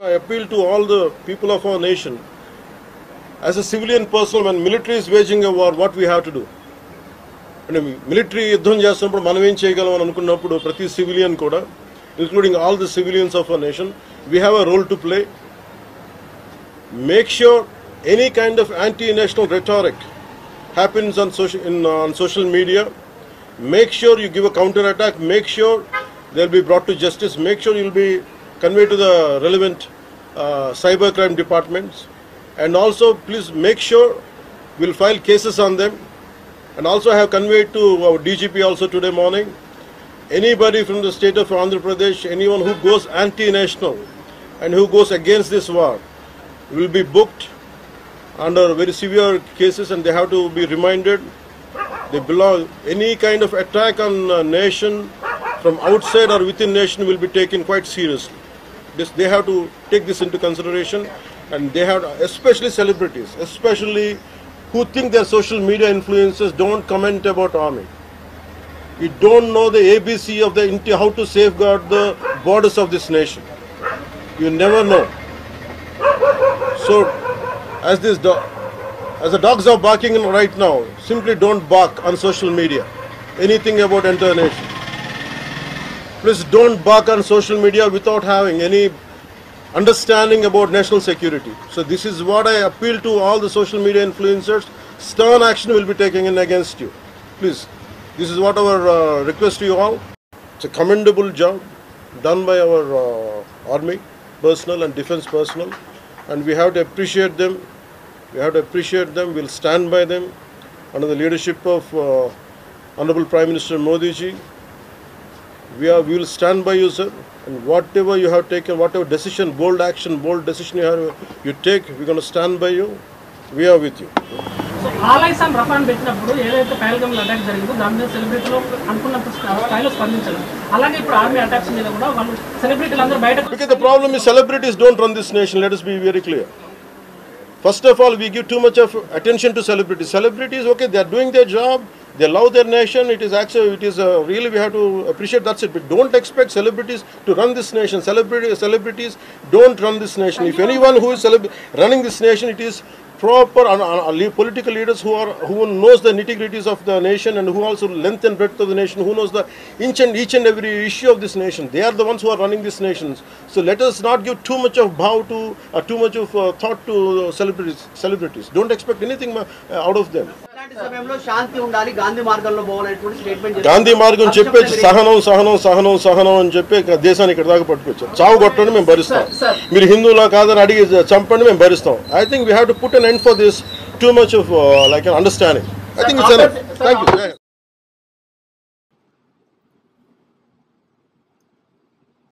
I appeal to all the people of our nation. As a civilian person, when military is waging a war, what we have to do? Military యుద్ధం చేస్తున్నప్పుడు మనం ఏం చేయగలం అని అనుకున్నప్పుడు ప్రతి civilian కూడా, including all the civilians of our nation, we have a role to play. Make sure any kind of anti-national rhetoric happens on social media. Make sure you give a counter-attack. Make sure they'll be brought to justice. Make sure you'll be conveyed to the relevant cybercrime departments. And also, please make sure we'll file cases on them. And also, I have conveyed to our DGP also today morning, anybody from the state of Andhra Pradesh, anyone who goes anti-national and who goes against this war will be booked under very severe cases, and they have to be reminded they belong. Any kind of attack on a nation from outside or within nation will be taken quite seriously. They have to take this into consideration, and they have to, especially celebrities, especially who think they're social media influencers, don't comment about army. You don't know the ABC of how to safeguard the borders of this nation. You never know. So, as the dogs are barking right now, simply don't bark on social media anything about entire nation. Please don't bark on social media without having any understanding about national security. So this is what I appeal to all the social media influencers. Stern action will be taken in against you. Please, this is what our request to you all. It's a commendable job done by our army personnel and defense personnel, and we have to appreciate them. We'll stand by them under the leadership of Honorable Prime Minister Modi ji. We will stand by you, sir, and whatever you have taken, whatever decision, bold decision you take, we're going to stand by you. We are with you. So, allies and Rafan పెట్టినప్పుడు ఏదైతే Pahalgam attack జరిగిందో దాని మీద సెలబ్రిటీలు అనుకున్నంత స్థాయిలో స్పందించారు. అలాగే ఇప్పుడు ఆర్మీ అటాక్స్ మీద కూడా వాళ్ళు సెలబ్రిటీలు అందరూ బయటకు. Because the problem is celebrities don't run this nation. Let us be very clear. First of all, we give too much of attention to celebrities. Celebrities, okay, they are doing their job. They love their nation. It is really, we have to appreciate, that's it. But don't expect celebrities to run this nation. Celebrities don't run this nation. If anyone who is running this nation, it is proper political leaders who knows the nitty-gritties of the nation, and who also length and breadth of the nation, who knows the each and every issue of this nation. They are the ones who are running this nation. So let us not give too much of too much of thought to celebrities. Don't expect anything out of them. Gandhi మార్గం చెప్పేసి సహనం అని చెప్పి దేశాన్ని ఇక్కడ దాకా పట్టుకొచ్చారు. చావు కొట్టండి మేము భరిస్తాం, మీరు హిందువులా కాదని అడిగి చంపండి మేము భరిస్తాం. I think we have to put an end for this too much of like an understanding. I think it's enough. Thank you.